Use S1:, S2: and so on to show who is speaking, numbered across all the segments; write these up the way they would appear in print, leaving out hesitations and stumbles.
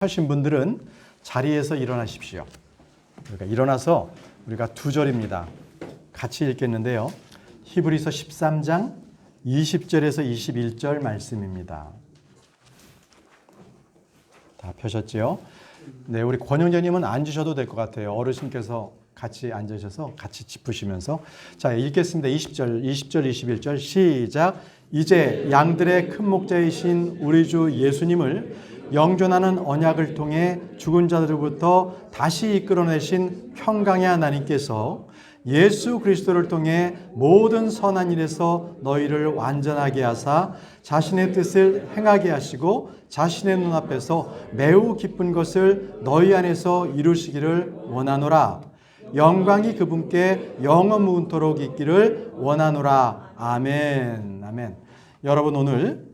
S1: 하신 분들은 자리에서 일어나십시오. 그러니까 일어나서 우리가 두 절입니다. 같이 읽겠는데요. 히브리서 13장 20절에서 21절 말씀입니다. 다 펴셨죠? 네, 우리 권영재님은 앉으셔도 될 것 같아요. 어르신께서 같이 앉으셔서 같이 짚으시면서. 자, 읽겠습니다. 20절, 21절 시작. 이제 양들의 큰 목자이신 우리 주 예수님을 영존하는 언약을 통해 죽은 자들로부터 다시 이끌어내신 평강의 하나님께서 예수 그리스도를 통해 모든 선한 일에서 너희를 완전하게 하사 자신의 뜻을 행하게 하시고 자신의 눈앞에서 매우 기쁜 것을 너희 안에서 이루시기를 원하노라. 영광이 그분께 영원무토록 있기를 원하노라. 아멘. 아멘. 여러분, 오늘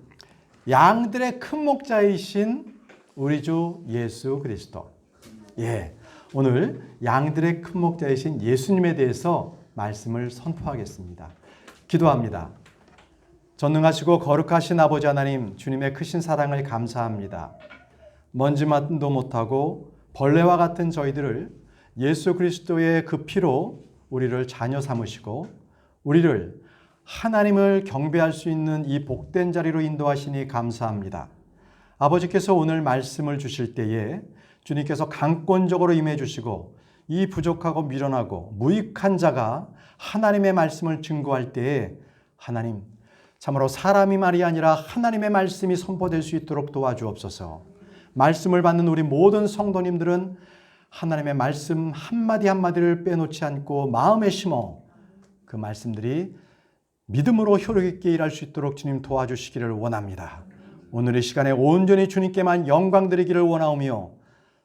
S1: 양들의 큰 목자이신 우리 주 예수 그리스도. 오늘 양들의 큰 목자이신 예수님에 대해서 말씀을 선포하겠습니다. 기도합니다. 전능하시고 거룩하신 아버지 하나님, 주님의 크신 사랑을 감사합니다. 먼지만도 못하고 벌레와 같은 저희들을 예수 그리스도의 그 피로 우리를 자녀 삼으시고 우리를 하나님을 경배할 수 있는 이 복된 자리로 인도하시니 감사합니다. 아버지께서 오늘 말씀을 주실 때에 주님께서 강권적으로 임해 주시고 이 부족하고 미련하고 무익한 자가 하나님의 말씀을 증거할 때에 하나님, 참으로 사람이 말이 아니라 하나님의 말씀이 선포될 수 있도록 도와주옵소서. 말씀을 받는 우리 모든 성도님들은 하나님의 말씀 한마디 한마디를 빼놓지 않고 마음에 심어 그 말씀들이 믿음으로 효력 있게 일할 수 있도록 주님 도와주시기를 원합니다. 오늘 이 시간에 온전히 주님께만 영광 드리기를 원하오며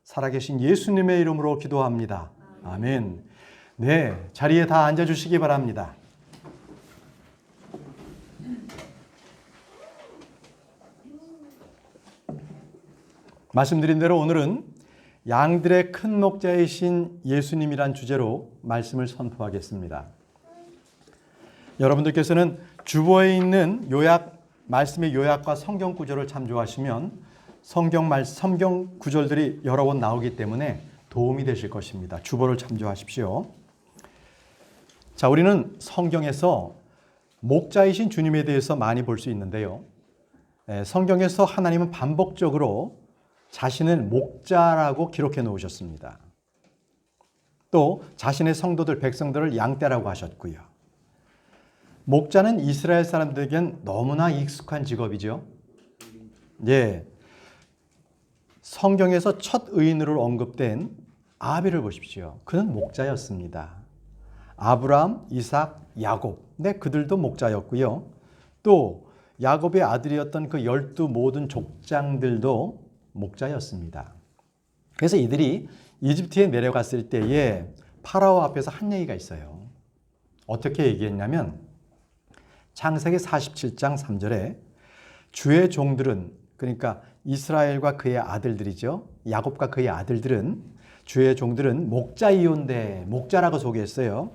S1: 살아계신 예수님의 이름으로 기도합니다. 아멘. 네, 자리에 다 앉아주시기 바랍니다. 말씀드린 대로 오늘은 양들의 큰 목자이신 예수님이란 주제로 말씀을 선포하겠습니다. 여러분들께서는 주보에 있는 말씀의 요약과 성경 구절을 참조하시면 성경 구절들이 여러 번 나오기 때문에 도움이 되실 것입니다. 주보를 참조하십시오. 자, 우리는 성경에서 목자이신 주님에 대해서 많이 볼 수 있는데요. 성경에서 하나님은 반복적으로 자신을 목자라고 기록해 놓으셨습니다. 또 자신의 성도들, 백성들을 양떼라고 하셨고요. 목자는 이스라엘 사람들에겐 너무나 익숙한 직업이죠. 성경에서 첫 의인으로 언급된 아벨을 보십시오. 그는 목자였습니다. 아브라함, 이삭, 야곱, 그들도 목자였고요. 또 야곱의 아들이었던 그 12 모든 족장들도 목자였습니다. 그래서 이들이 이집트에 내려갔을 때에 파라오 앞에서 한 얘기가 있어요. 어떻게 얘기했냐면 창세기 47장 3절에 주의 종들은, 그러니까 이스라엘과 그의 아들들이죠. 야곱과 그의 아들들은, 주의 종들은 목자이온데, 목자라고 소개했어요.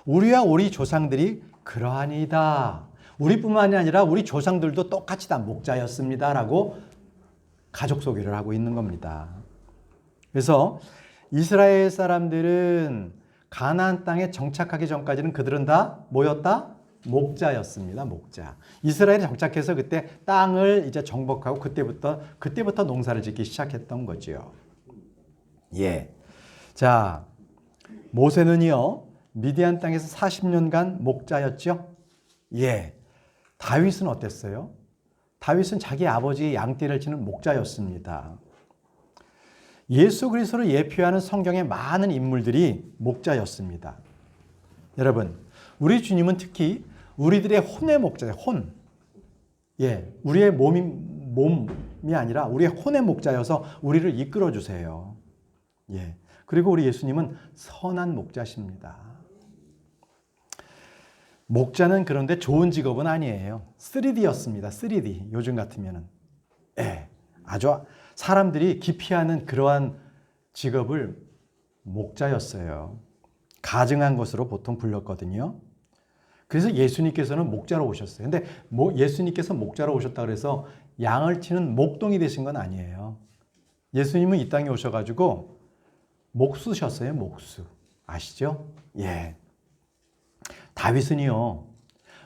S1: 우리와 우리 조상들이 그러하니이다. 우리뿐만이 아니라 우리 조상들도 똑같이 다 목자였습니다. 라고 가족 소개를 하고 있는 겁니다. 그래서 이스라엘 사람들은 가나안 땅에 정착하기 전까지는 그들은 다 뭐였다? 목자였습니다. 목자. 이스라엘에 정착해서 그때 땅을 이제 정복하고 그때부터 농사를 짓기 시작했던 거죠. 자, 모세는요, 미디안 땅에서 40년간 목자였죠. 다윗은 어땠어요? 다윗은 자기 아버지의 양떼를 치는 목자였습니다. 예수 그리스도를 예표하는 성경의 많은 인물들이 목자였습니다. 여러분, 우리 주님은 특히 우리들의 혼의 목자예요. 혼. 우리의 몸이 아니라 우리의 혼의 목자여서 우리를 이끌어 주세요. 그리고 우리 예수님은 선한 목자십니다. 목자는 그런데 좋은 직업은 아니에요. 3D였습니다. 3D. 요즘 같으면은. 아주 사람들이 기피하는 그러한 직업을 목자였어요. 가증한 것으로 보통 불렸거든요. 그래서 예수님께서는 목자로 오셨어요. 근데 예수님께서 목자로 오셨다 그래서 양을 치는 목동이 되신 건 아니에요. 예수님은 이 땅에 오셔가지고 목수셨어요. 목수. 아시죠? 예. 다윗은요,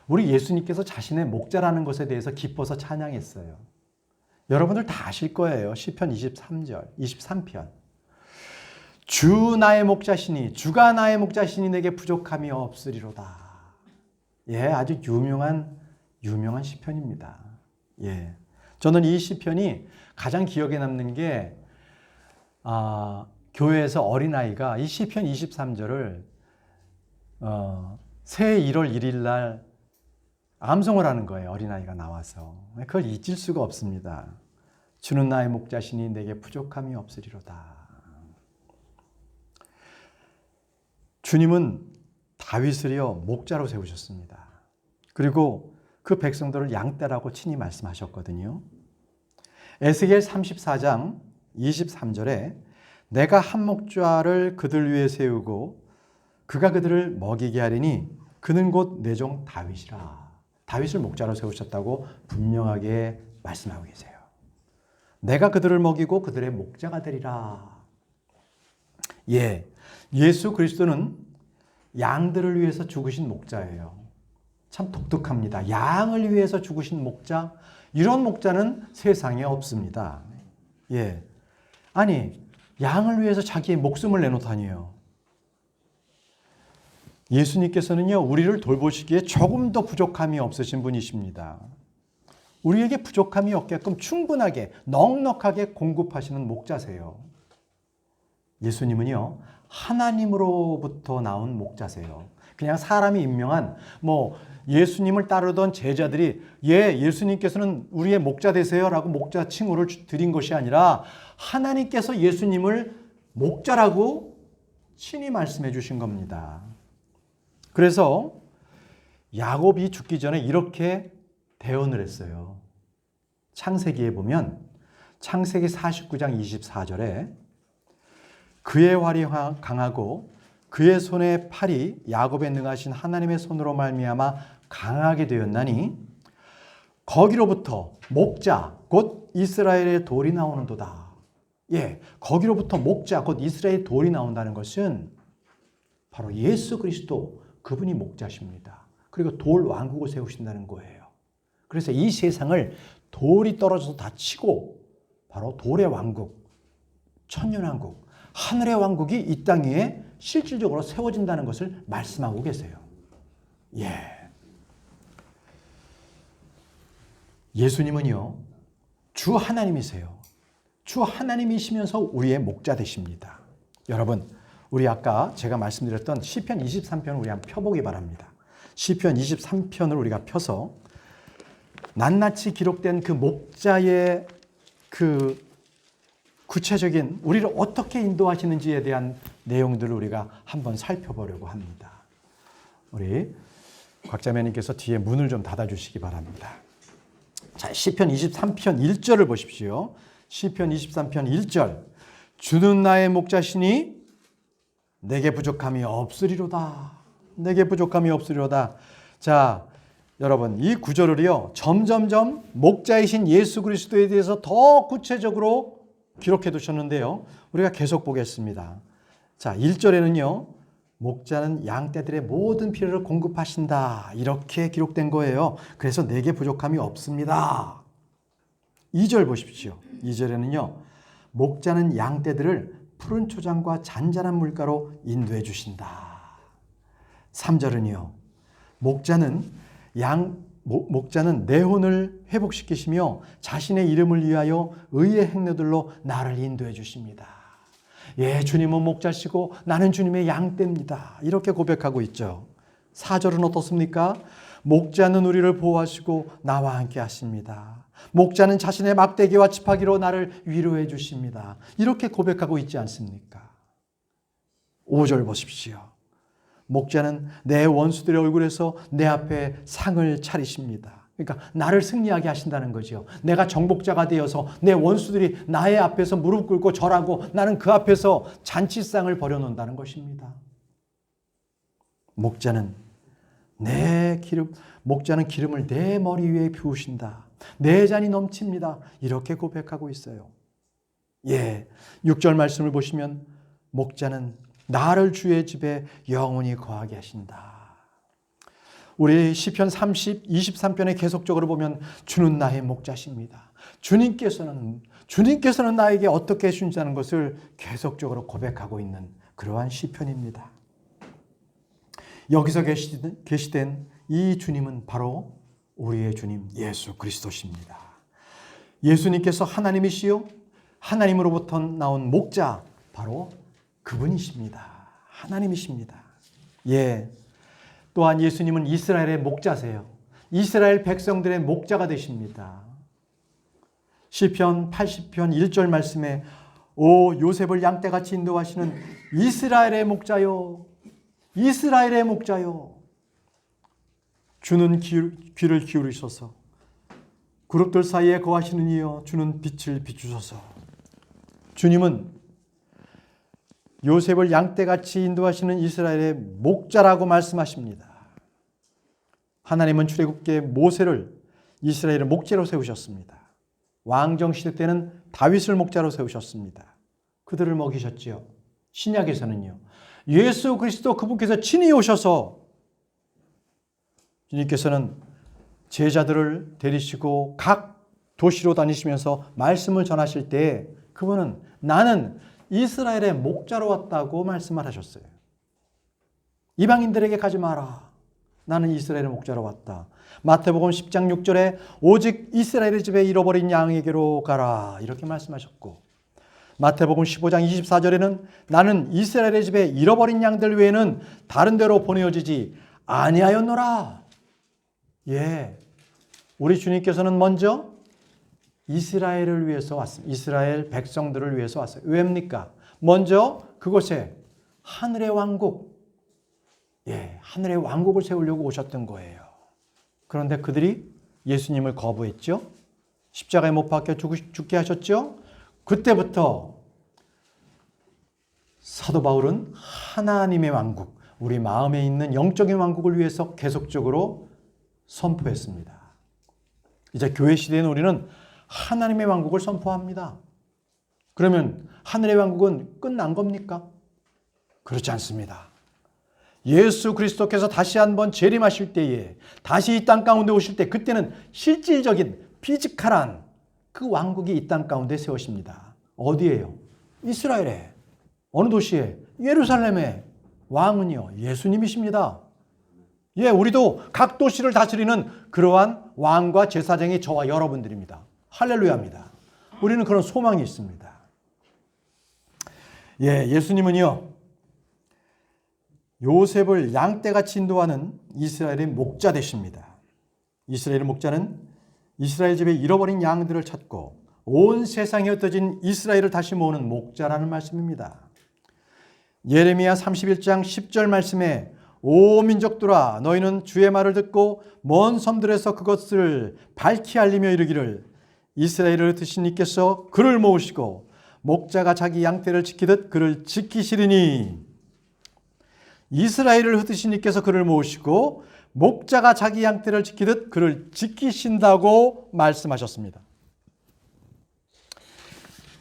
S1: 우리 예수님께서 자신의 목자라는 것에 대해서 기뻐서 찬양했어요. 여러분들 다 아실 거예요. 시편 23절, 23편. 주 나의 목자시니, 주가 나의 목자시니 내게 부족함이 없으리로다. 예, 아주 유명한 시편입니다. 예. 저는 이 시편이 가장 기억에 남는 게, 교회에서 어린아이가 이 시편 23절을, 새해 1월 1일 날 암송을 하는 거예요. 어린아이가 나와서. 그걸 잊을 수가 없습니다. 주는 나의 목자시니 내게 부족함이 없으리로다. 주님은 다윗을요, 목자로 세우셨습니다. 그리고 그 백성들을 양떼라고 친히 말씀하셨거든요. 에스겔 34장 23절에 내가 한 목자를 그들 위에 세우고 그가 그들을 먹이게 하리니 그는 곧 내 종 다윗이라. 다윗을 목자로 세우셨다고 분명하게 말씀하고 계세요. 내가 그들을 먹이고 그들의 목자가 되리라. 예, 예수 그리스도는 양들을 위해서 죽으신 목자예요. 참 독특합니다. 양을 위해서 죽으신 목자, 이런 목자는 세상에 없습니다. 예, 아니 양을 위해서 자기의 목숨을 내놓다니요. 예수님께서는요, 우리를 돌보시기에 조금 더 부족함이 없으신 분이십니다. 우리에게 부족함이 없게끔 충분하게 넉넉하게 공급하시는 목자세요. 예수님은요, 하나님으로부터 나온 목자세요. 그냥 사람이 임명한 예수님을 따르던 제자들이 예수님께서는 우리의 목자 되세요 라고 목자 칭호를 드린 것이 아니라 하나님께서 예수님을 목자라고 친히 말씀해 주신 겁니다. 그래서 야곱이 죽기 전에 이렇게 대언을 했어요. 창세기에 보면 창세기 49장 24절에 그의 활이 강하고 그의 손의 팔이 야곱에 능하신 하나님의 손으로 말미암아 강하게 되었나니 거기로부터 목자 곧 이스라엘의 돌이 나오는도다. 예, 거기로부터 목자 곧 이스라엘의 돌이 나온다는 것은 바로 예수 그리스도, 그분이 목자십니다. 그리고 돌 왕국을 세우신다는 거예요. 그래서 이 세상을 돌이 떨어져서 다 치고 바로 돌의 왕국, 천년왕국, 하늘의 왕국이 이 땅 위에 실질적으로 세워진다는 것을 말씀하고 계세요. 예. 예수님은요, 주 하나님이세요. 주 하나님이시면서 우리의 목자 되십니다. 여러분, 우리 아까 제가 말씀드렸던 시편 23편을 우리 한번 펴보기 바랍니다. 시편 23편을 우리가 펴서 낱낱이 기록된 그 목자의 그 구체적인 우리를 어떻게 인도하시는지에 대한 내용들을 우리가 한번 살펴보려고 합니다. 우리 곽자매님께서 뒤에 문을 좀 닫아주시기 바랍니다. 자, 시편 23편 1절을 보십시오. 시편 23편 1절. 주는 나의 목자시니 내게 부족함이 없으리로다. 내게 부족함이 없으리로다. 자, 여러분, 이 구절을요, 점점점 목자이신 예수 그리스도에 대해서 더 구체적으로 기록해 두셨는데요. 우리가 계속 보겠습니다. 자, 1절에는요. 목자는 양떼들의 모든 필요를 공급하신다. 이렇게 기록된 거예요. 그래서 내게 부족함이 없습니다. 2절 보십시오. 2절에는요. 목자는 양떼들을 푸른 초장과 잔잔한 물가로 인도해 주신다. 3절은요. 목자는 내 혼을 회복시키시며 자신의 이름을 위하여 의의 행로들로 나를 인도해 주십니다. 예, 주님은 목자시고 나는 주님의 양떼입니다. 이렇게 고백하고 있죠. 4절은 어떻습니까? 목자는 우리를 보호하시고 나와 함께 하십니다. 목자는 자신의 막대기와 지팡이로 나를 위로해 주십니다. 이렇게 고백하고 있지 않습니까? 5절 보십시오. 목자는 내 원수들의 얼굴에서 내 앞에 상을 차리십니다. 그러니까 나를 승리하게 하신다는 거죠. 내가 정복자가 되어서 내 원수들이 나의 앞에서 무릎 꿇고 절하고 나는 그 앞에서 잔치상을 벌여놓는다는 것입니다. 목자는 기름을 내 머리 위에 부으신다. 내 잔이 넘칩니다. 이렇게 고백하고 있어요. 예, 6절 말씀을 보시면 목자는 나를 주의 집에 영원히 거하게 하신다. 우리 시편 23편에 계속적으로 보면 주는 나의 목자십니다. 주님께서는 나에게 어떻게 해주신다는 것을 계속적으로 고백하고 있는 그러한 시편입니다. 여기서 계시된 이 주님은 바로 우리의 주님 예수 그리스도십니다. 예수님께서 하나님이시요 하나님으로부터 나온 목자 바로 그분이십니다. 하나님이십니다. 예. 또한 예수님은 이스라엘의 목자세요. 이스라엘 백성들의 목자가 되십니다. 시편 80편 1절 말씀에 오 요셉을 양떼같이 인도하시는 이스라엘의 목자요. 이스라엘의 목자요. 주는 귀를 기울이셔서 그룹들 사이에 거하시는 이여 주는 빛을 비추소서. 주님은 요셉을 양떼같이 인도하시는 이스라엘의 목자라고 말씀하십니다. 하나님은 출애굽기에 모세를 이스라엘의 목자로 세우셨습니다. 왕정시대 때는 다윗을 목자로 세우셨습니다. 그들을 먹이셨지요. 신약에서는요. 예수 그리스도 그분께서 친히 오셔서 주님께서는 제자들을 데리시고 각 도시로 다니시면서 말씀을 전하실 때 그분은 나는 이스라엘의 목자로 왔다고 말씀을 하셨어요. 이방인들에게 가지 마라. 나는 이스라엘의 목자로 왔다. 마태복음 10장 6절에 오직 이스라엘의 집에 잃어버린 양에게로 가라. 이렇게 말씀하셨고 마태복음 15장 24절에는 나는 이스라엘의 집에 잃어버린 양들 외에는 다른 데로 보내어지지 아니하였노라. 예, 우리 주님께서는 먼저 이스라엘을 위해서 왔습니다. 이스라엘 백성들을 위해서 왔어요. 왜입니까? 먼저 그곳에 하늘의 왕국, 하늘의 왕국을 세우려고 오셨던 거예요. 그런데 그들이 예수님을 거부했죠. 십자가에 못 박혀 죽게 하셨죠. 그때부터 사도 바울은 하나님의 왕국, 우리 마음에 있는 영적인 왕국을 위해서 계속적으로 선포했습니다. 이제 교회 시대인 우리는 하나님의 왕국을 선포합니다. 그러면 하늘의 왕국은 끝난 겁니까? 그렇지 않습니다. 예수 그리스도께서 다시 한번 재림하실 때에 다시 이 땅 가운데 오실 때 그때는 실질적인 피지컬한 그 왕국이 이 땅 가운데 세우십니다. 어디예요? 이스라엘에. 어느 도시에? 예루살렘에. 왕은요 예수님이십니다. 예, 우리도 각 도시를 다스리는 그러한 왕과 제사장이 저와 여러분들입니다. 할렐루야입니다. 우리는 그런 소망이 있습니다. 예, 예수님은요 요셉을 양떼같이 인도하는 이스라엘의 목자 되십니다. 이스라엘의 목자는 이스라엘 집에 잃어버린 양들을 찾고 온 세상에 흩어진 이스라엘을 다시 모으는 목자라는 말씀입니다. 예레미야 31장 10절 말씀에 오 민족들아 너희는 주의 말을 듣고 먼 섬들에서 그것을 밝히 알리며 이르기를 이스라엘을 흩으신 이께서 그를 모으시고 목자가 자기 양떼를 지키듯 그를 지키시리니. 이스라엘을 흩으신 이께서 그를 모으시고 목자가 자기 양떼를 지키듯 그를 지키신다고 말씀하셨습니다.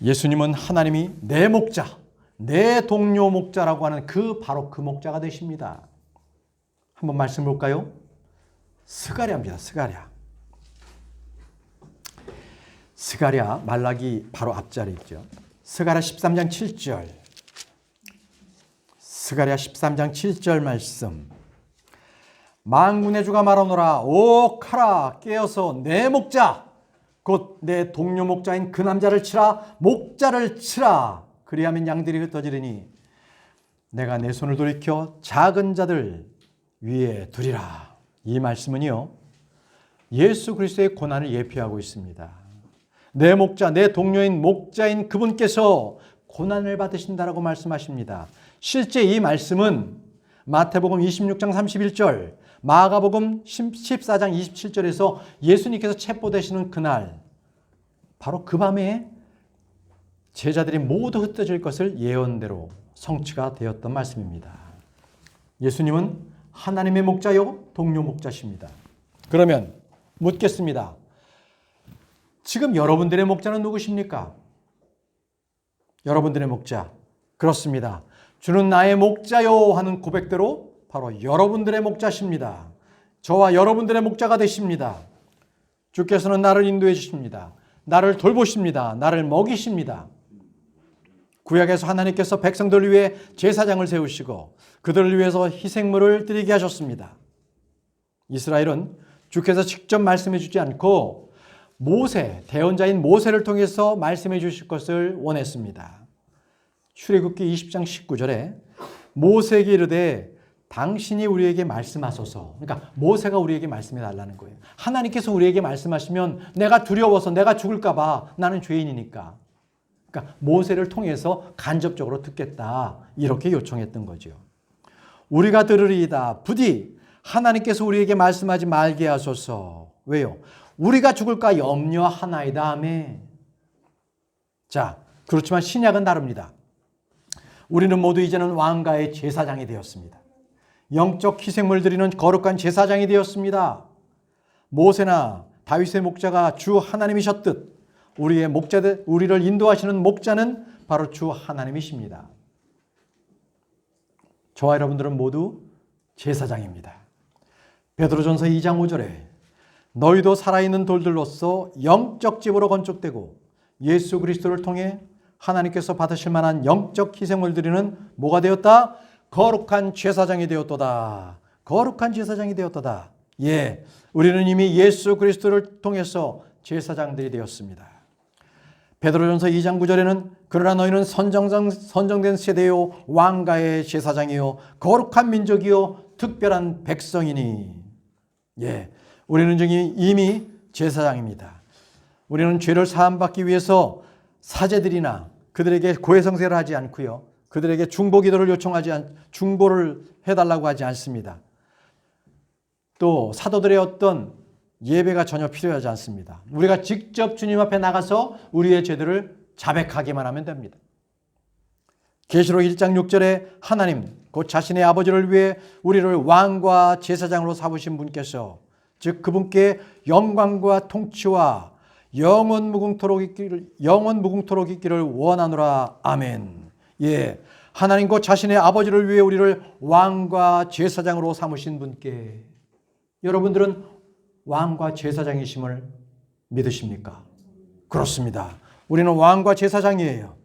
S1: 예수님은 하나님이 내 목자, 내 동료 목자라고 하는 바로 그 목자가 되십니다. 한번 말씀 볼까요? 스가랴입니다. 스가랴 말라기 바로 앞자리 있죠. 스가랴 13장 7절. 스가랴 13장 7절 말씀. 만군의 주가 말하노라. 오 카라 깨어서 내 목자 곧 내 동료 목자인 그 남자를 치라. 목자를 치라. 그리하면 양들이 흩어지리니 내가 내 손을 돌이켜 작은 자들 위에 두리라. 이 말씀은요 예수 그리스도의 고난을 예표하고 있습니다. 내 목자, 내 동료인 목자인 그분께서 고난을 받으신다라고 말씀하십니다. 실제 이 말씀은 마태복음 26장 31절, 마가복음 14장 27절에서 예수님께서 체포되시는 그날 바로 그 밤에 제자들이 모두 흩어질 것을 예언대로 성취가 되었던 말씀입니다. 예수님은 하나님의 목자요 동료 목자십니다. 그러면 묻겠습니다. 지금 여러분들의 목자는 누구십니까? 여러분들의 목자. 그렇습니다. 주는 나의 목자요 하는 고백대로 바로 여러분들의 목자십니다. 저와 여러분들의 목자가 되십니다. 주께서는 나를 인도해 주십니다. 나를 돌보십니다. 나를 먹이십니다. 구약에서 하나님께서 백성들을 위해 제사장을 세우시고 그들을 위해서 희생물을 드리게 하셨습니다. 이스라엘은 주께서 직접 말씀해 주지 않고 대언자인 모세를 통해서 말씀해 주실 것을 원했습니다. 출애굽기 20장 19절에 모세에게 이르되 당신이 우리에게 말씀하소서. 그러니까 모세가 우리에게 말씀해 달라는 거예요. 하나님께서 우리에게 말씀하시면 내가 두려워서 내가 죽을까 봐. 나는 죄인이니까. 그러니까 모세를 통해서 간접적으로 듣겠다. 이렇게 요청했던 거죠. 우리가 들으리이다. 부디 하나님께서 우리에게 말씀하지 말게 하소서. 왜요? 우리가 죽을까 염려하나이다. 아멘. 자, 그렇지만 신약은 다릅니다. 우리는 모두 이제는 왕가의 제사장이 되었습니다. 영적 희생물 드리는 거룩한 제사장이 되었습니다. 모세나 다윗의 목자가 주 하나님이셨듯 우리를 인도하시는 목자는 바로 주 하나님이십니다. 저와 여러분들은 모두 제사장입니다. 베드로전서 2장 5절에 너희도 살아있는 돌들로서 영적 집으로 건축되고 예수 그리스도를 통해 하나님께서 받으실 만한 영적 희생을 드리는 뭐가 되었다? 거룩한 제사장이 되었도다. 거룩한 제사장이 되었도다. 예, 우리는 이미 예수 그리스도를 통해서 제사장들이 되었습니다. 베드로전서 2장 9절에는 그러나 너희는 선정된 세대요 왕가의 제사장이요 거룩한 민족이요 특별한 백성이니. 예, 우리는 이미 제사장입니다. 우리는 죄를 사함받기 위해서 사제들이나 그들에게 고해성사를 하지 않고요. 그들에게 중보기도를 중보를 해달라고 하지 않습니다. 또 사도들의 어떤 예배가 전혀 필요하지 않습니다. 우리가 직접 주님 앞에 나가서 우리의 죄들을 자백하기만 하면 됩니다. 계시록 1장 6절에 하나님 곧 자신의 아버지를 위해 우리를 왕과 제사장으로 삼으신 분께서 즉 그분께 영광과 통치와 영원 무궁토록 있기를 원하노라. 아멘. 예, 하나님 곧 자신의 아버지를 위해 우리를 왕과 제사장으로 삼으신 분께. 여러분들은 왕과 제사장이심을 믿으십니까? 그렇습니다. 우리는 왕과 제사장이에요.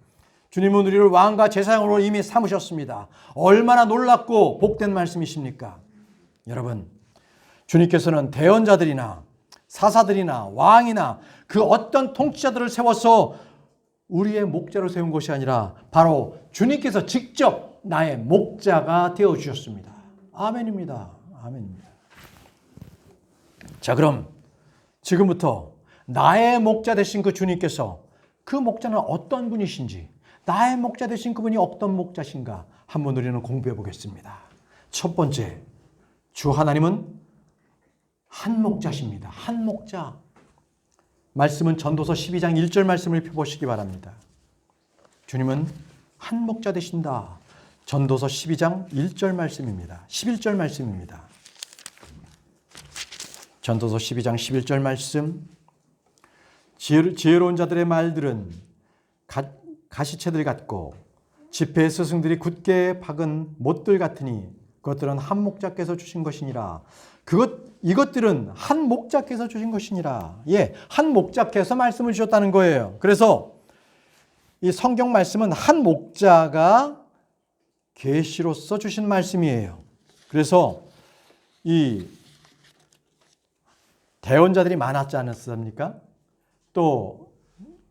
S1: 주님은 우리를 왕과 제사장으로 이미 삼으셨습니다. 얼마나 놀랍고 복된 말씀이십니까? 여러분, 주님께서는 대언자들이나 사사들이나 왕이나 그 어떤 통치자들을 세워서 우리의 목자로 세운 것이 아니라 바로 주님께서 직접 나의 목자가 되어주셨습니다. 아멘입니다. 아멘입니다. 자, 그럼 지금부터 나의 목자 되신 그 주님께서 그 목자는 어떤 분이신지, 나의 목자 되신 그분이 어떤 목자신가 한번 우리는 공부해 보겠습니다. 첫 번째, 주 하나님은 한 목자십니다. 한 목자. 말씀은 전도서 12장 1절 말씀을 펴보시기 바랍니다. 주님은 한 목자 되신다. 전도서 12장 1절 말씀입니다. 11절 말씀입니다. 전도서 12장 11절 말씀. 지혜로운 자들의 말들은 가시채들 같고 지폐의 스승들이 굳게 박은 못들 같으니 그것들은 한 목자께서 주신 것이니라. 이것들은 한 목자께서 주신 것이니라. 예, 한 목자께서 말씀을 주셨다는 거예요. 그래서 이 성경 말씀은 한 목자가 계시로서 주신 말씀이에요. 그래서 이 대언자들이 많았지 않았습니까? 또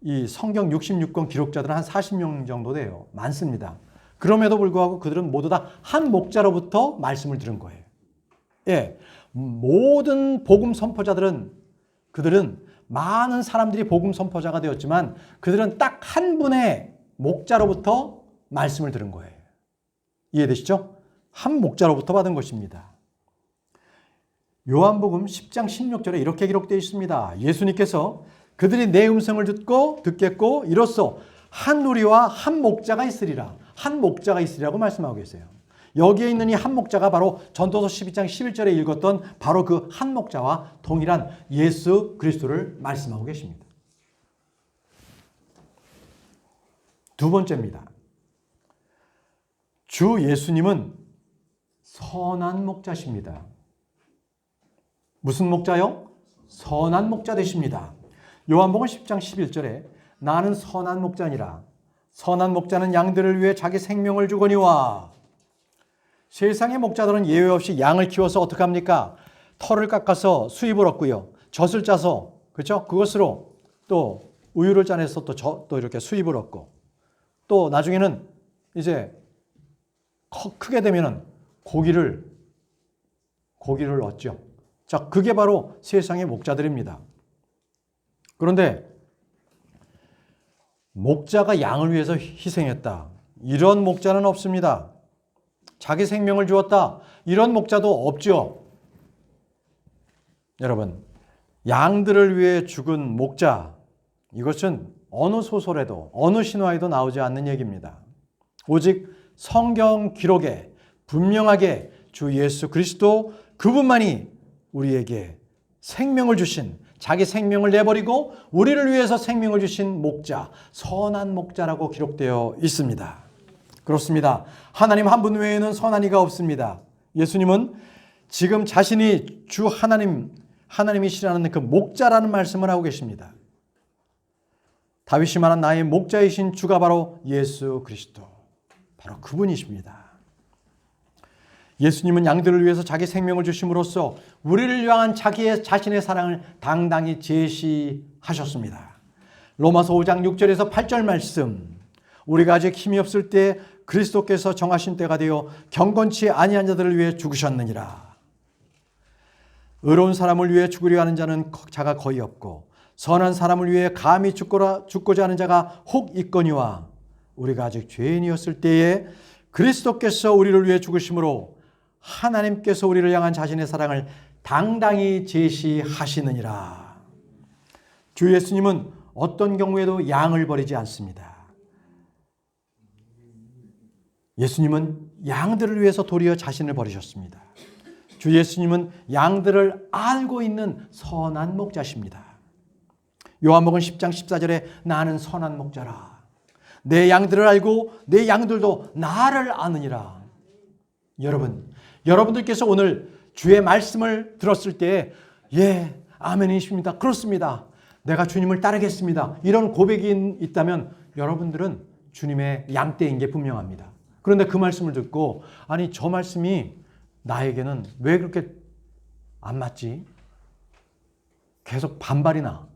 S1: 이 성경 66권 기록자들은 한 40명 정도 돼요. 많습니다. 그럼에도 불구하고 그들은 모두 다 한 목자로부터 말씀을 들은 거예요. 예, 모든 복음 선포자들은 그들은 많은 사람들이 복음 선포자가 되었지만 그들은 딱 한 분의 목자로부터 말씀을 들은 거예요. 이해되시죠? 한 목자로부터 받은 것입니다. 요한복음 10장 16절에 이렇게 기록되어 있습니다. 예수님께서 그들이 내 음성을 듣겠고 이로써 한 누리와 한 목자가 있으리라. 한 목자가 있으리라고 말씀하고 계세요. 여기에 있는 이 한 목자가 바로 전도서 12장 11절에 읽었던 바로 그 한 목자와 동일한 예수 그리스도를 말씀하고 계십니다. 두 번째입니다. 주 예수님은 선한 목자십니다. 무슨 목자요? 선한 목자 되십니다. 요한복음 10장 11절에 나는 선한 목자니라. 선한 목자는 양들을 위해 자기 생명을 주거니와. 세상의 목자들은 예외 없이 양을 키워서 어떻게 합니까? 털을 깎아서 수입을 얻고요. 젖을 짜서, 그렇죠? 그것으로 또 우유를 짜내서 또 이렇게 수입을 얻고, 또 나중에는 이제 크게 되면은 고기를 얻죠. 자, 그게 바로 세상의 목자들입니다. 그런데 목자가 양을 위해서 희생했다. 이런 목자는 없습니다. 자기 생명을 주었다. 이런 목자도 없죠. 여러분, 양들을 위해 죽은 목자, 이것은 어느 소설에도 어느 신화에도 나오지 않는 얘기입니다. 오직 성경 기록에 분명하게 주 예수 그리스도 그분만이 우리에게 생명을 주신, 자기 생명을 내버리고 우리를 위해서 생명을 주신 목자, 선한 목자라고 기록되어 있습니다. 그렇습니다. 하나님 한 분 외에는 선한 이가 없습니다. 예수님은 지금 자신이 주 하나님이시라는 그 목자라는 말씀을 하고 계십니다. 다윗이 말한 나의 목자이신 주가 바로 예수 그리스도, 바로 그분이십니다. 예수님은 양들을 위해서 자기 생명을 주심으로써 우리를 향한 자신의 사랑을 당당히 제시하셨습니다. 로마서 5장 6절에서 8절 말씀, 우리가 아직 힘이 없을 때 그리스도께서 정하신 때가 되어 경건치 아니한 자들을 위해 죽으셨느니라. 의로운 사람을 위해 죽으려 하는 자가 거의 없고 선한 사람을 위해 감히 죽고자 하는 자가 혹 있거니와, 우리가 아직 죄인이었을 때에 그리스도께서 우리를 위해 죽으심으로 하나님께서 우리를 향한 자신의 사랑을 당당히 제시하시느니라. 주 예수님은 어떤 경우에도 양을 버리지 않습니다. 예수님은 양들을 위해서 도리어 자신을 버리셨습니다. 주 예수님은 양들을 알고 있는 선한 목자십니다. 요한복음 10장 14절에 나는 선한 목자라. 내 양들을 알고 내 양들도 나를 아느니라. 여러분들께서 오늘 주의 말씀을 들었을 때 예, 아멘이십니다. 그렇습니다. 내가 주님을 따르겠습니다. 이런 고백이 있다면 여러분들은 주님의 양떼인 게 분명합니다. 그런데 그 말씀을 듣고 아니 저 말씀이 나에게는 왜 그렇게 안 맞지? 계속 반발이 나.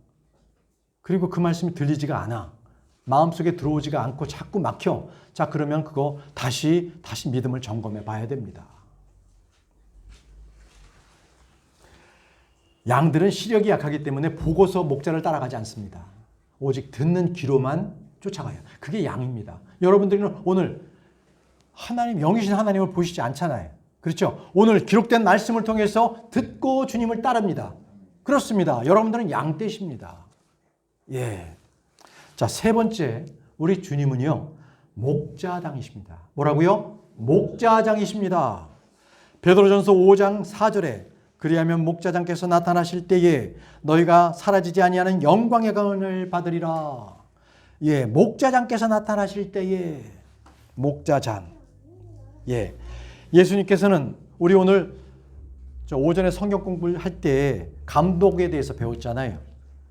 S1: 그리고 그 말씀이 들리지가 않아. 마음속에 들어오지가 않고 자꾸 막혀. 자, 그러면 그거 다시 믿음을 점검해 봐야 됩니다. 양들은 시력이 약하기 때문에 보고서 목자를 따라가지 않습니다. 오직 듣는 귀로만 쫓아가요. 그게 양입니다. 여러분들은 오늘 영이신 하나님을 보시지 않잖아요. 그렇죠? 오늘 기록된 말씀을 통해서 듣고 주님을 따릅니다. 그렇습니다. 여러분들은 양떼십니다. 예. 자, 세 번째, 우리 주님은요, 목자장이십니다. 뭐라고요? 목자장이십니다. 베드로전서 5장 4절에 그리하면 목자장께서 나타나실 때에 너희가 사라지지 아니하는 영광의 가운을 받으리라. 예, 목자장께서 나타나실 때에 목자장. 예, 예수님께서는 우리 오늘 오전에 성경 공부를 할 때 감독에 대해서 배웠잖아요.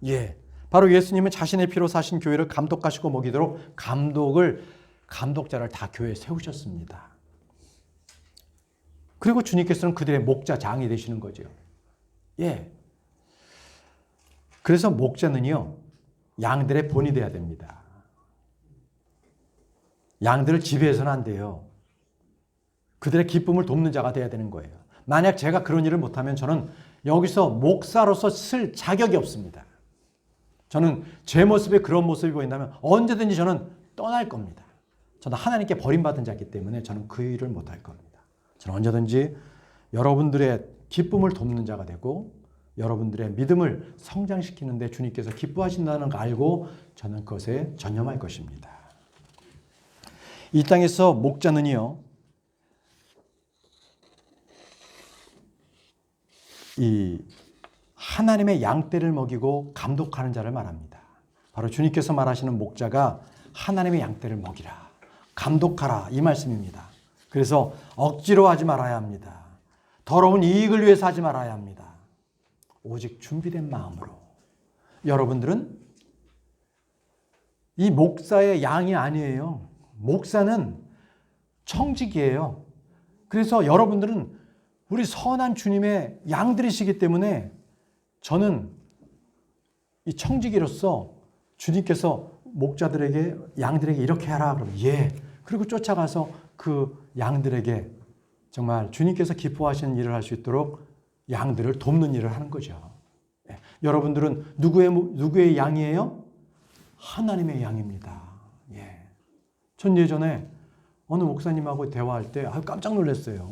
S1: 예, 바로 예수님은 자신의 피로 사신 교회를 감독하시고 먹이도록 감독자를 다 교회에 세우셨습니다. 그리고 주님께서는 그들의 목자장이 되시는 거죠. 예. 그래서 목자는요, 양들의 본이 돼야 됩니다. 양들을 지배해서는 안 돼요. 그들의 기쁨을 돕는 자가 돼야 되는 거예요. 만약 제가 그런 일을 못하면 저는 여기서 목사로서 쓸 자격이 없습니다. 저는 제 모습에 그런 모습이 보인다면 언제든지 저는 떠날 겁니다. 저는 하나님께 버림받은 자이기 때문에 저는 그 일을 못할 겁니다. 저는 언제든지 여러분들의 기쁨을 돕는 자가 되고 여러분들의 믿음을 성장시키는데 주님께서 기뻐하신다는 걸 알고 저는 그것에 전념할 것입니다. 이 땅에서 목자는요, 이 하나님의 양떼를 먹이고 감독하는 자를 말합니다. 바로 주님께서 말하시는 목자가 하나님의 양떼를 먹이라. 감독하라. 이 말씀입니다. 그래서 억지로 하지 말아야 합니다. 더러운 이익을 위해서 하지 말아야 합니다. 오직 준비된 마음으로. 여러분들은 이 목사의 양이 아니에요. 목사는 청직이에요. 그래서 여러분들은 우리 선한 주님의 양들이시기 때문에 저는 이 청지기로서 주님께서 목자들에게 양들에게 이렇게 하라 그러면 예. 그리고 쫓아가서 그 양들에게 정말 주님께서 기뻐하시는 일을 할 수 있도록 양들을 돕는 일을 하는 거죠. 예. 여러분들은 누구의 양이에요? 하나님의 양입니다. 예. 전 예전에 어느 목사님하고 대화할 때 깜짝 놀랐어요.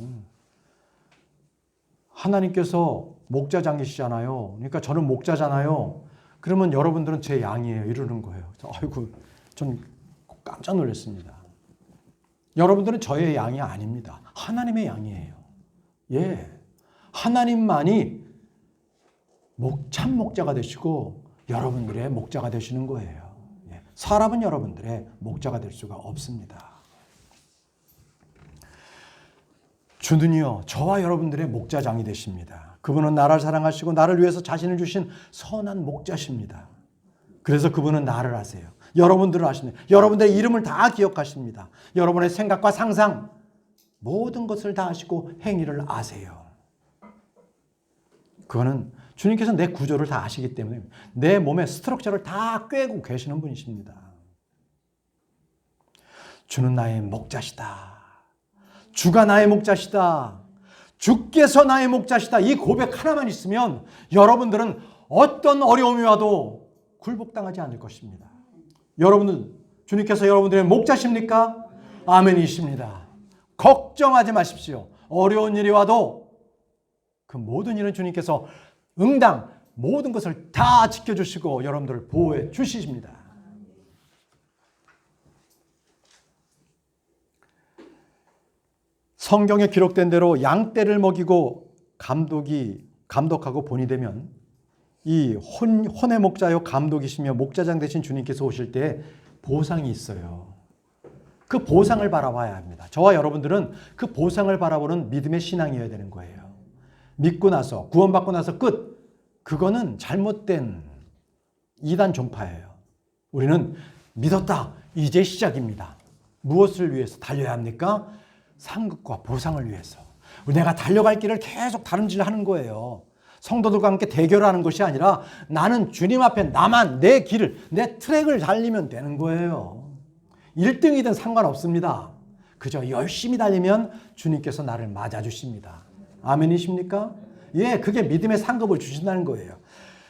S1: 하나님께서 목자장이시잖아요. 그러니까 저는 목자잖아요. 그러면 여러분들은 제 양이에요. 이러는 거예요. 아이고, 전 깜짝 놀랐습니다. 여러분들은 저의 양이 아닙니다. 하나님의 양이에요. 예. 하나님만이 참 목자가 되시고 여러분들의 목자가 되시는 거예요. 예. 사람은 여러분들의 목자가 될 수가 없습니다. 주는요, 저와 여러분들의 목자장이 되십니다. 그분은 나를 사랑하시고 나를 위해서 자신을 주신 선한 목자십니다. 그래서 그분은 나를 아세요. 여러분들을 아십니다. 여러분들의 이름을 다 기억하십니다. 여러분의 생각과 상상, 모든 것을 다 아시고 행위를 아세요. 그거는 주님께서 내 구조를 다 아시기 때문에 내 몸의 스트럭처를 다 꿰고 계시는 분이십니다. 주는 나의 목자시다. 주가 나의 목자시다. 주께서 나의 목자시다. 이 고백 하나만 있으면 여러분들은 어떤 어려움이 와도 굴복당하지 않을 것입니다. 여러분은 주님께서 여러분들의 목자십니까? 아멘이십니다. 걱정하지 마십시오. 어려운 일이 와도 그 모든 일은 주님께서 응당 모든 것을 다 지켜주시고 여러분들을 보호해 주십니다. 성경에 기록된 대로 양떼를 먹이고 감독하고 본이 되면 이 혼의 목자요 감독이시며 목자장 되신 주님께서 오실 때 보상이 있어요. 그 보상을 바라봐야 합니다. 저와 여러분들은 그 보상을 바라보는 믿음의 신앙이어야 되는 거예요. 믿고 나서 구원받고 나서 끝. 그거는 잘못된 이단 종파예요. 우리는 믿었다. 이제 시작입니다. 무엇을 위해서 달려야 합니까? 상급과 보상을 위해서. 내가 달려갈 길을 계속 다름질하는 거예요. 성도들과 함께 대결하는 것이 아니라 나는 주님 앞에 나만 내 길을, 내 트랙을 달리면 되는 거예요. 1등이든 상관없습니다. 그저 열심히 달리면 주님께서 나를 맞아주십니다. 아멘이십니까? 예, 그게 믿음의 상급을 주신다는 거예요.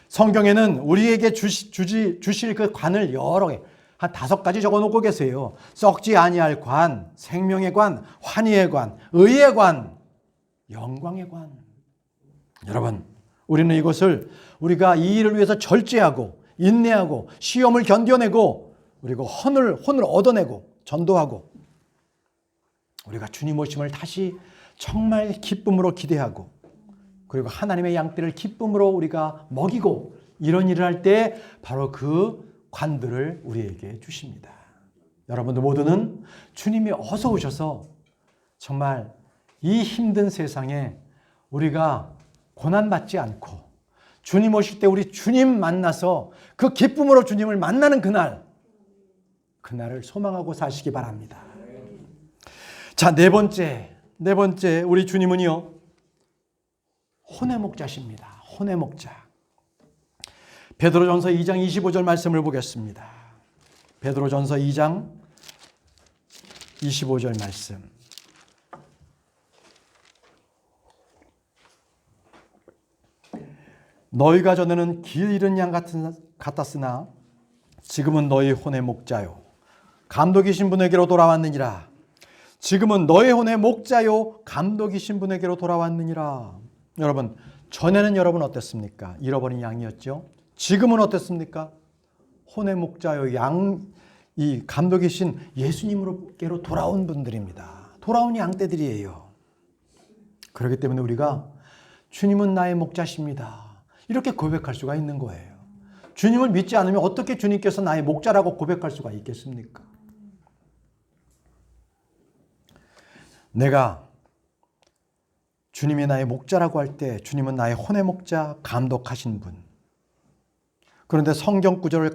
S1: 성경에는 우리에게 주실 그 관을 여러 개, 한 5가지 적어놓고 계세요. 썩지 아니할 관, 생명의 관, 환희의 관, 의의 관, 영광의 관. 여러분, 우리는 이것을 우리가 이 일을 위해서 절제하고 인내하고 시험을 견뎌내고 그리고 혼을 얻어내고 전도하고 우리가 주님 오심을 다시 정말 기쁨으로 기대하고 그리고 하나님의 양떼를 기쁨으로 우리가 먹이고 이런 일을 할 때 바로 그 관들을 우리에게 주십니다. 여러분들 모두는 주님이 어서 오셔서 정말 이 힘든 세상에 우리가 고난받지 않고 주님 오실 때 우리 주님 만나서 그 기쁨으로 주님을 만나는 그날을 소망하고 사시기 바랍니다. 자, 네 번째 우리 주님은요 혼의 목자십니다. 혼의 목자. 베드로전서 2장 25절 말씀을 보겠습니다. 베드로전서 2장 25절 말씀. 너희가 전에는 길 잃은 양 같았으나 지금은 너희 혼의 목자요 감독이신 분에게로 돌아왔느니라. 지금은 너희 혼의 목자요 감독이신 분에게로 돌아왔느니라. 여러분, 전에는 여러분 어땠습니까? 잃어버린 양이었죠. 지금은 어땠습니까? 혼의 목자요 이 감독이신 예수님으로께로 돌아온 분들입니다. 돌아온 양떼들이에요. 그렇기 때문에 우리가 주님은 나의 목자십니다. 이렇게 고백할 수가 있는 거예요. 주님을 믿지 않으면 어떻게 주님께서 나의 목자라고 고백할 수가 있겠습니까? 내가 주님이 나의 목자라고 할 때 주님은 나의 혼의 목자, 감독하신 분. 그런데 성경 구절을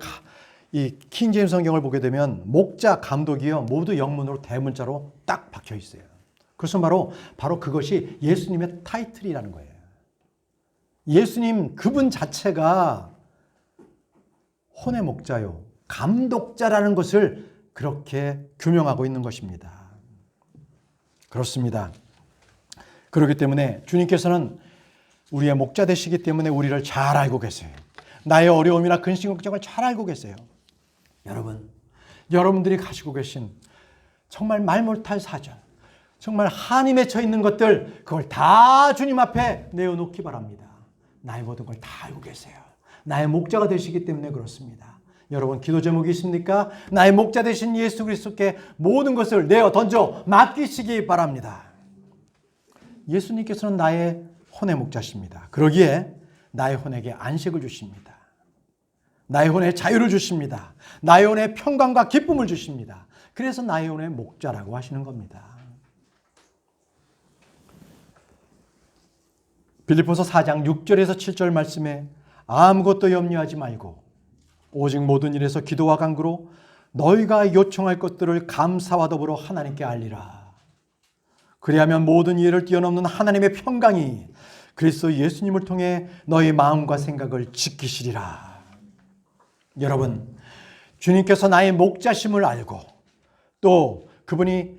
S1: 이 킹제임스 성경을 보게 되면 목자, 감독이요 모두 영문으로 대문자로 딱 박혀 있어요. 그래서 바로 그것이 예수님의 타이틀이라는 거예요. 예수님 그분 자체가 혼의 목자요, 감독자라는 것을 그렇게 규명하고 있는 것입니다. 그렇습니다. 그렇기 때문에 주님께서는 우리의 목자 되시기 때문에 우리를 잘 알고 계세요. 나의 어려움이나 근심 걱정을 잘 알고 계세요. 여러분들이 가지고 계신 정말 말 못할 사정, 정말 한이 맺혀 있는 것들, 그걸 다 주님 앞에 내어놓기 바랍니다. 나의 모든 걸 다 알고 계세요. 나의 목자가 되시기 때문에 그렇습니다. 여러분 기도 제목이 있습니까? 나의 목자 되신 예수 그리스도께 모든 것을 내어 던져 맡기시기 바랍니다. 예수님께서는 나의 혼의 목자십니다. 그러기에 나의 혼에게 안식을 주십니다. 나의 혼에 자유를 주십니다. 나의 혼에 평강과 기쁨을 주십니다. 그래서 나의 혼의 목자라고 하시는 겁니다. 빌립보서 4장 6절에서 7절 말씀에 아무것도 염려하지 말고 오직 모든 일에서 기도와 간구로 너희가 요청할 것들을 감사와 더불어 하나님께 알리라. 그리하면 모든 이해를 뛰어넘는 하나님의 평강이 그리스도 예수님을 통해 너희 마음과 생각을 지키시리라. 여러분, 주님께서 나의 목자심을 알고 또 그분이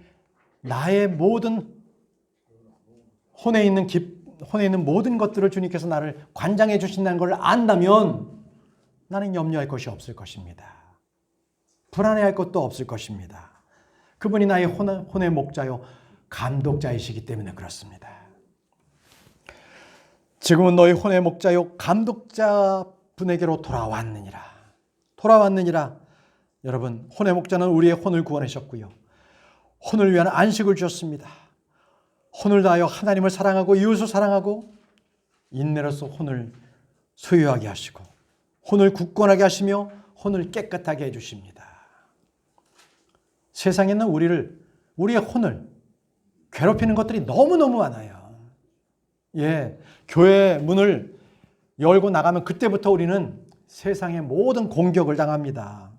S1: 나의 모든 혼에 있는 모든 것들을 주님께서 나를 관장해 주신다는 걸 안다면 나는 염려할 것이 없을 것입니다. 불안해할 것도 없을 것입니다. 그분이 나의 혼의 목자요 감독자이시기 때문에 그렇습니다. 지금은 너희 혼의 목자요 감독자 분에게로 돌아왔느니라. 여러분, 혼의 목자는 우리의 혼을 구원하셨고요. 혼을 위한 안식을 주셨습니다. 혼을 다하여 하나님을 사랑하고 이웃을 사랑하고 인내로서 혼을 소유하게 하시고 혼을 굳건하게 하시며 혼을 깨끗하게 해주십니다. 세상에는 우리의 혼을 괴롭히는 것들이 너무너무 많아요. 교회 문을 열고 나가면 그때부터 우리는 세상의 모든 공격을 당합니다.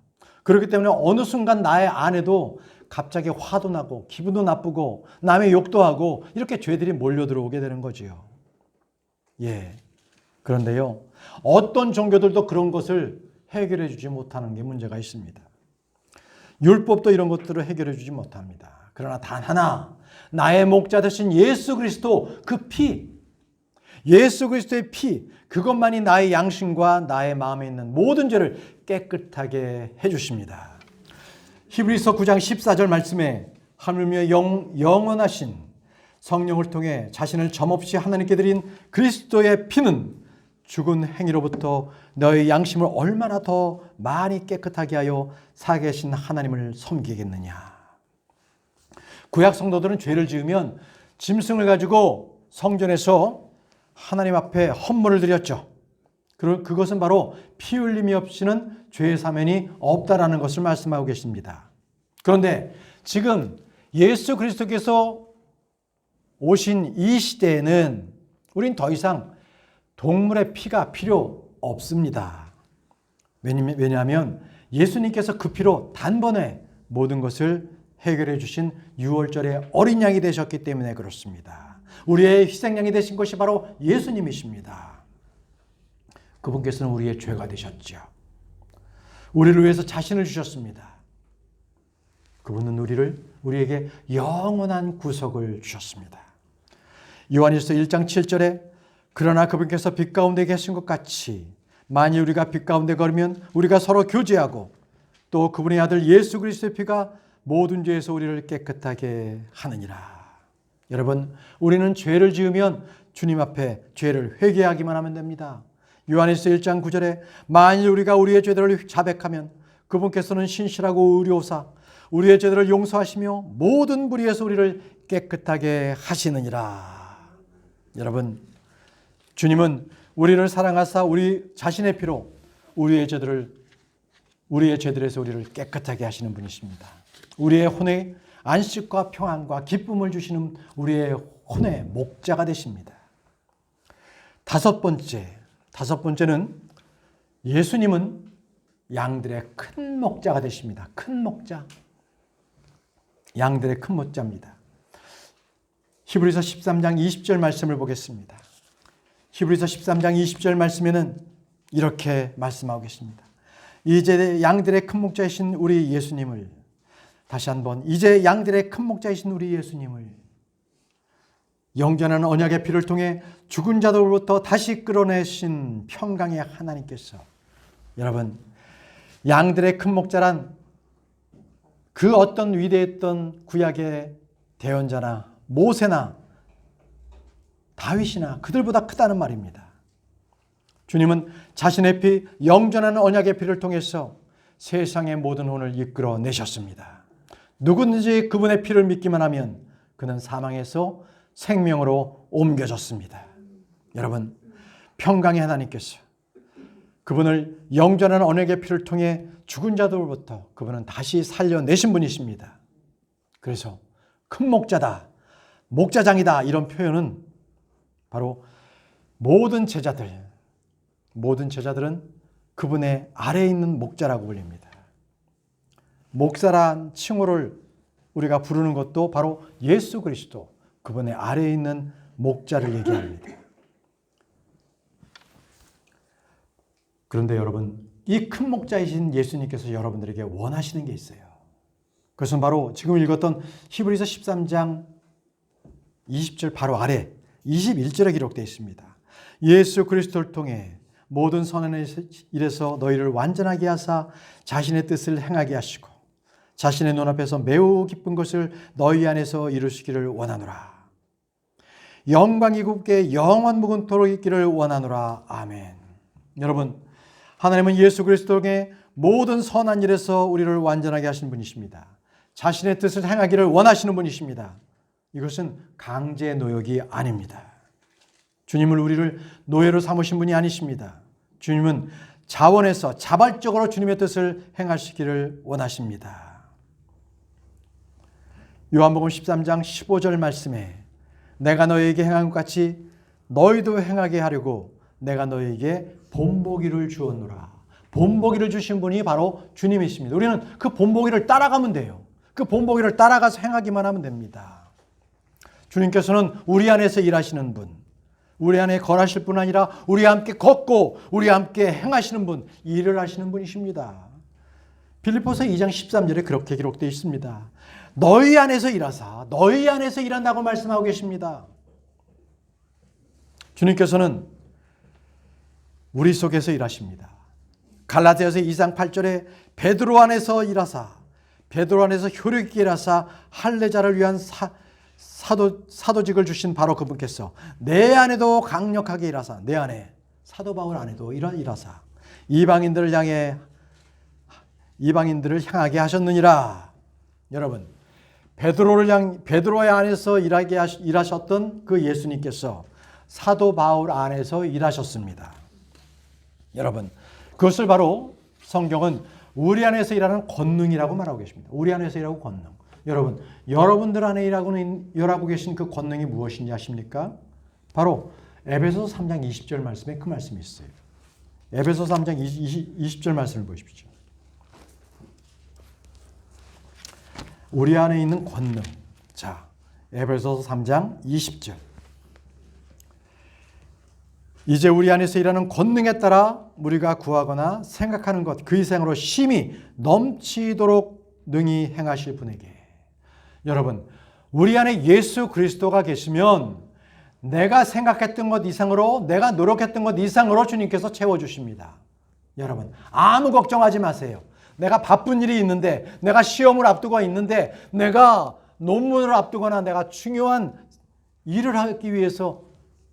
S1: 그렇기 때문에 어느 순간 나의 안에도 갑자기 화도 나고 기분도 나쁘고 남의 욕도 하고 이렇게 죄들이 몰려 들어오게 되는 거지요. 그런데요, 어떤 종교들도 그런 것을 해결해 주지 못하는 게 문제가 있습니다. 율법도 이런 것들을 해결해 주지 못합니다. 그러나 단 하나, 나의 목자 되신 예수 그리스도 그 피, 예수 그리스도의 피, 그것만이 나의 양심과 나의 마음에 있는 모든 죄를 깨끗하게 해주십니다. 히브리서 9장 14절 말씀에 하물며 영원하신 성령을 통해 자신을 점없이 하나님께 드린 그리스도의 피는 죽은 행위로부터 너의 양심을 얼마나 더 많이 깨끗하게 하여 살아계신 하나님을 섬기겠느냐. 구약 성도들은 죄를 지으면 짐승을 가지고 성전에서 하나님 앞에 헌물을 드렸죠. 그것은 바로 피 흘림이 없이는 죄의 사면이 없다라는 것을 말씀하고 계십니다. 그런데 지금 예수 그리스도께서 오신 이 시대에는 우린 더 이상 동물의 피가 필요 없습니다. 왜냐하면 예수님께서 그 피로 단번에 모든 것을 해결해 주신 유월절의 어린 양이 되셨기 때문에 그렇습니다. 우리의 희생양이 되신 것이 바로 예수님이십니다. 그분께서는 우리의 죄가 되셨죠. 우리를 위해서 자신을 주셨습니다. 그분은 우리에게 영원한 구속을 주셨습니다. 요한일서 1장 7절에 그러나 그분께서 빛 가운데 계신 것 같이 만일 우리가 빛 가운데 걸으면 우리가 서로 교제하고 또 그분의 아들 예수 그리스도의 피가 모든 죄에서 우리를 깨끗하게 하느니라. 여러분, 우리는 죄를 지으면 주님 앞에 죄를 회개하기만 하면 됩니다. 요한일서 1장 9절에 만일 우리가 우리의 죄들을 자백하면 그분께서는 신실하고 의로우사 우리의 죄들을 용서하시며 모든 불의에서 우리를 깨끗하게 하시느니라. 여러분, 주님은 우리를 사랑하사 우리 자신의 피로 우리의 죄들에서 우리를 깨끗하게 하시는 분이십니다. 우리의 혼에 안식과 평안과 기쁨을 주시는 우리의 혼의 목자가 되십니다. 다섯 번째는 예수님은 양들의 큰 목자가 되십니다. 큰 목자. 양들의 큰 목자입니다. 히브리서 13장 20절 말씀을 보겠습니다. 히브리서 13장 20절 말씀에는 이렇게 말씀하고 계십니다. 이제 양들의 큰 목자이신 우리 예수님을, 다시 한번, 이제 양들의 큰 목자이신 우리 예수님을 영전한 언약의 피를 통해 죽은 자들로부터 다시 끌어내신 평강의 하나님께서, 여러분, 양들의 큰 목자란 그 어떤 위대했던 구약의 대언자나 모세나 다윗이나 그들보다 크다는 말입니다. 주님은 자신의 피, 영전한 언약의 피를 통해서 세상의 모든 혼을 이끌어내셨습니다. 누구든지 그분의 피를 믿기만 하면 그는 사망에서 생명으로 옮겨졌습니다. 여러분, 평강의 하나님께서 그분을 영전한 언약의 피를 통해 죽은 자들로부터 그분은 다시 살려내신 분이십니다. 그래서 큰 목자다, 목자장이다, 이런 표현은 바로 모든 제자들은 그분의 아래에 있는 목자라고 불립니다. 목사란 칭호를 우리가 부르는 것도 바로 예수 그리스도, 그분의 아래에 있는 목자를 얘기합니다. 그런데 여러분, 이 큰 목자이신 예수님께서 여러분들에게 원하시는 게 있어요. 그것은 바로 지금 읽었던 히브리서 13장 20절 바로 아래 21절에 기록되어 있습니다. 예수 그리스도를 통해 모든 선한 일에서 너희를 완전하게 하사 자신의 뜻을 행하게 하시고 자신의 눈앞에서 매우 기쁜 것을 너희 안에서 이루시기를 원하노라. 영광이 굽게 영원 무궁토록 있기를 원하노라. 아멘. 여러분, 하나님은 예수 그리스도를 통해 모든 선한 일에서 우리를 완전하게 하신 분이십니다. 자신의 뜻을 행하기를 원하시는 분이십니다. 이것은 강제 노역이 아닙니다. 주님은 우리를 노예로 삼으신 분이 아니십니다. 주님은 자원해서 자발적으로 주님의 뜻을 행하시기를 원하십니다. 요한복음 13장 15절 말씀에 내가 너희에게 행한 것 같이 너희도 행하게 하려고 내가 너희에게 본보기를 주었노라. 본보기를 주신 분이 바로 주님이십니다. 우리는 그 본보기를 따라가면 돼요. 그 본보기를 따라가서 행하기만 하면 됩니다. 주님께서는 우리 안에서 일하시는 분, 우리 안에 거하실 뿐 아니라 우리와 함께 걷고 우리와 함께 행하시는 분, 일을 하시는 분이십니다. 빌립보서 2장 13절에 그렇게 기록되어 있습니다. 너희 안에서 일하사, 너희 안에서 일한다고 말씀하고 계십니다. 주님께서는 우리 속에서 일하십니다. 갈라디아서 2장 8절에 베드로 안에서 일하사, 베드로 안에서 효력 있게 일하사 할례자를 위한 사도직을 주신 바로 그분께서 내 안에도 강력하게 일하사, 내 안에 사도 바울 안에도 일하사 이방인들을 향하게 하셨느니라. 여러분, 베드로의 안에서 일하셨던 그 예수님께서 사도 바울 안에서 일하셨습니다. 여러분, 그것을 바로 성경은 우리 안에서 일하는 권능이라고 말하고 계십니다. 우리 안에서 일하고 권능. 여러분, 여러분들 안에 일하고 계신 그 권능이 무엇인지 아십니까? 바로 에베소서 3장 20절 말씀에 그 말씀이 있어요. 에베소서 3장 20절 말씀을 보십시오. 우리 안에 있는 권능. 자, 에베소서 3장 20절. 이제 우리 안에서 일하는 권능에 따라 우리가 구하거나 생각하는 것 그 이상으로 심히 넘치도록 능히 행하실 분에게. 여러분, 우리 안에 예수 그리스도가 계시면 내가 생각했던 것 이상으로, 내가 노력했던 것 이상으로 주님께서 채워주십니다. 여러분, 아무 걱정하지 마세요. 내가 바쁜 일이 있는데, 내가 시험을 앞두고 있는데, 내가 논문을 앞두거나 내가 중요한 일을 하기 위해서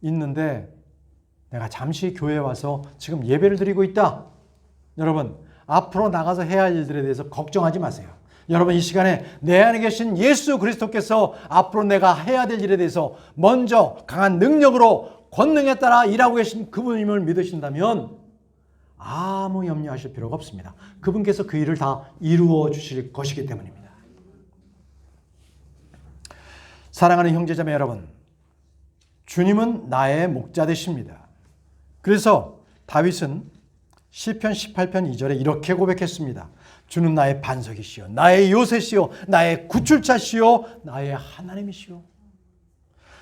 S1: 있는데 내가 잠시 교회에 와서 지금 예배를 드리고 있다. 여러분, 앞으로 나가서 해야 할 일들에 대해서 걱정하지 마세요. 여러분, 이 시간에 내 안에 계신 예수 그리스도께서 앞으로 내가 해야 될 일에 대해서 먼저 강한 능력으로 권능에 따라 일하고 계신 그분임을 믿으신다면 아무 염려하실 필요가 없습니다. 그분께서 그 일을 다 이루어 주실 것이기 때문입니다. 사랑하는 형제자매 여러분, 주님은 나의 목자 되십니다. 그래서 다윗은 시편 18편 2절에 이렇게 고백했습니다. 주는 나의 반석이시요 나의 요새시요 나의 구출자시요 나의 하나님이시요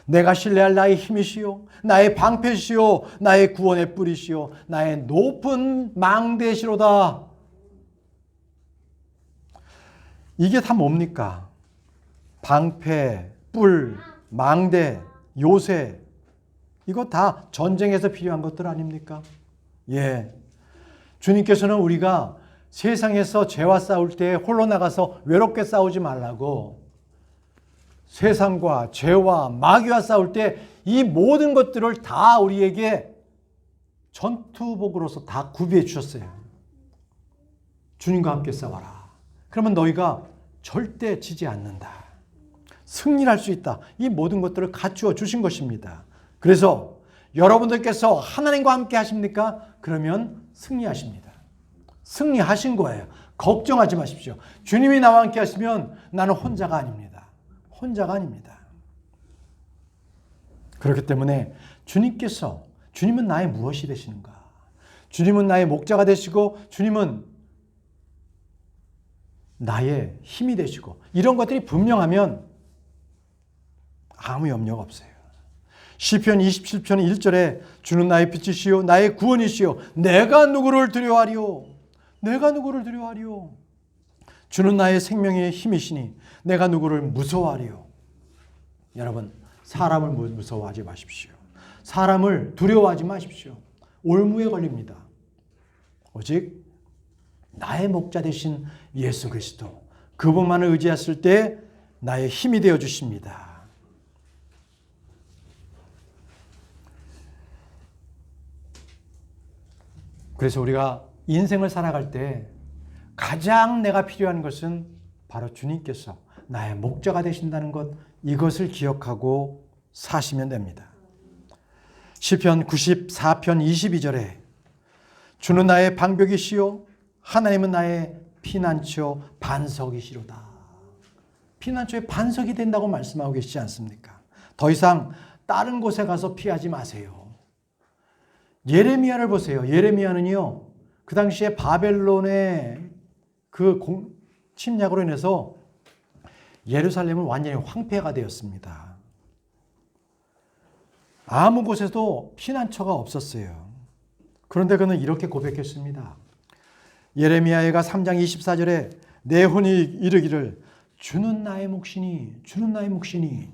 S1: 내가 신뢰할 나의 힘이시요 나의 방패시요 나의 구원의 뿌리시요 나의 높은 망대시로다. 이게 다 뭡니까? 방패, 뿔, 망대, 요새, 이거 다 전쟁에서 필요한 것들 아닙니까? 예. 주님께서는 우리가 세상에서 죄와 싸울 때 홀로 나가서 외롭게 싸우지 말라고, 세상과 죄와 마귀와 싸울 때 이 모든 것들을 다 우리에게 전투복으로서 다 구비해 주셨어요. 주님과 함께 싸워라. 그러면 너희가 절대 지지 않는다. 승리할 수 있다. 이 모든 것들을 갖추어 주신 것입니다. 그래서 여러분들께서 하나님과 함께 하십니까? 그러면 승리하십니다. 승리하신 거예요. 걱정하지 마십시오. 주님이 나와 함께 하시면 나는 혼자가 아닙니다. 혼자가 아닙니다. 그렇기 때문에 주님은 나의 무엇이 되시는가? 주님은 나의 목자가 되시고 주님은 나의 힘이 되시고 이런 것들이 분명하면 아무 염려가 없어요. 시편 27편 1절에 주는 나의 빛이시요 나의 구원이시요 내가 누구를 두려워하리요. 내가 누구를 두려워하리요. 주는 나의 생명의 힘이시니 내가 누구를 무서워하리요. 여러분, 사람을 무서워하지 마십시오. 사람을 두려워하지 마십시오. 올무에 걸립니다. 오직 나의 목자 되신 예수 그리스도, 그분만을 의지했을 때 나의 힘이 되어 주십니다. 그래서 우리가 인생을 살아갈 때 가장 내가 필요한 것은 바로 주님께서 나의 목자가 되신다는 것, 이것을 기억하고 사시면 됩니다. 시편 94편 22절에 주는 나의 방벽이시요 하나님은 나의 피난처 반석이시로다. 피난처의 반석이 된다고 말씀하고 계시지 않습니까? 더 이상 다른 곳에 가서 피하지 마세요. 예레미야를 보세요. 예레미야는요, 그 당시에 바벨론의 그 침략으로 인해서 예루살렘은 완전히 황폐가 되었습니다. 아무 곳에도 피난처가 없었어요. 그런데 그는 이렇게 고백했습니다. 예레미야가 3장 24절에 내 혼이 이르기를 주는 나의 몫이니 주는 나의 몫이니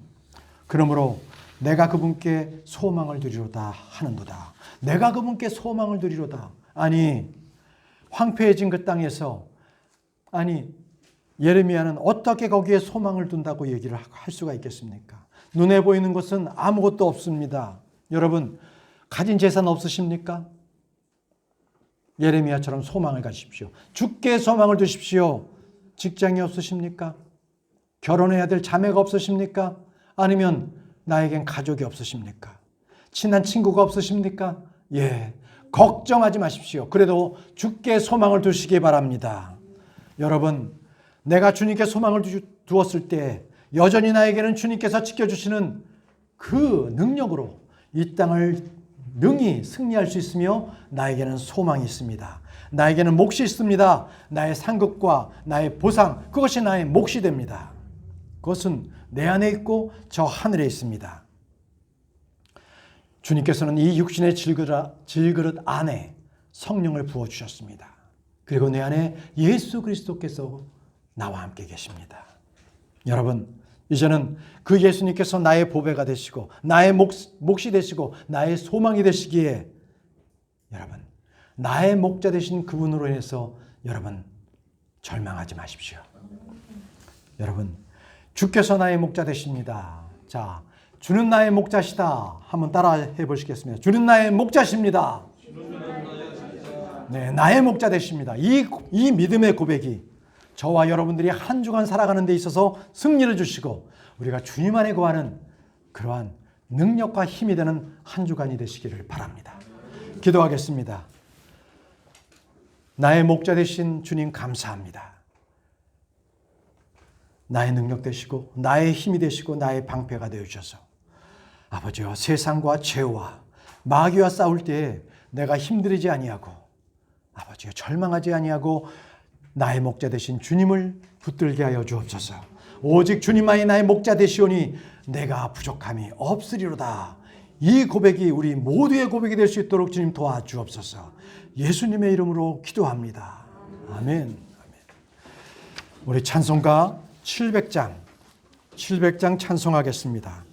S1: 그러므로 내가 그분께 소망을 두리로다 하는도다. 내가 그분께 소망을 두리로다. 아니, 황폐해진 그 땅에서, 아니, 예레미야는 어떻게 거기에 소망을 둔다고 얘기를 할 수가 있겠습니까? 눈에 보이는 것은 아무것도 없습니다. 여러분, 가진 재산 없으십니까? 예레미야처럼 소망을 가지십시오. 주께 소망을 두십시오. 직장이 없으십니까? 결혼해야 될 자매가 없으십니까? 아니면 나에겐 가족이 없으십니까? 친한 친구가 없으십니까? 예, 걱정하지 마십시오. 그래도 주께 소망을 두시기 바랍니다. 여러분, 내가 주님께 소망을 두었을 때 여전히 나에게는 주님께서 지켜주시는 그 능력으로 이 땅을 능히 승리할 수 있으며 나에게는 소망이 있습니다. 나에게는 몫이 있습니다. 나의 상급과 나의 보상, 그것이 나의 몫이 됩니다. 그것은 내 안에 있고 저 하늘에 있습니다. 주님께서는 이 육신의 질그릇 안에 성령을 부어주셨습니다. 그리고 내 안에 예수 그리스도께서 나와 함께 계십니다. 여러분, 이제는 그 예수님께서 나의 보배가 되시고 나의 몫이 되시고 나의 소망이 되시기에 여러분, 나의 목자 되신 그분으로 인해서 여러분 절망하지 마십시오. 여러분, 주께서 나의 목자 되십니다. 자, 주는 나의 목자시다. 한번 따라 해보시겠습니다. 주는 나의 목자십니다. 네, 나의 목자 되십니다. 이 믿음의 고백이 저와 여러분들이 한 주간 살아가는 데 있어서 승리를 주시고 우리가 주님 안에 거하는 그러한 능력과 힘이 되는 한 주간이 되시기를 바랍니다. 기도하겠습니다. 나의 목자 되신 주님 감사합니다. 나의 능력 되시고 나의 힘이 되시고 나의 방패가 되어주셔서 아버지여 세상과 죄와 마귀와 싸울 때에 내가 힘들이지 아니하고 아버지여 절망하지 아니하고 나의 목자 되신 주님을 붙들게 하여 주옵소서. 오직 주님만이 나의 목자 되시오니 내가 부족함이 없으리로다. 이 고백이 우리 모두의 고백이 될 수 있도록 주님 도와주옵소서. 예수님의 이름으로 기도합니다. 아멘. 우리 찬송가 700장 찬송하겠습니다.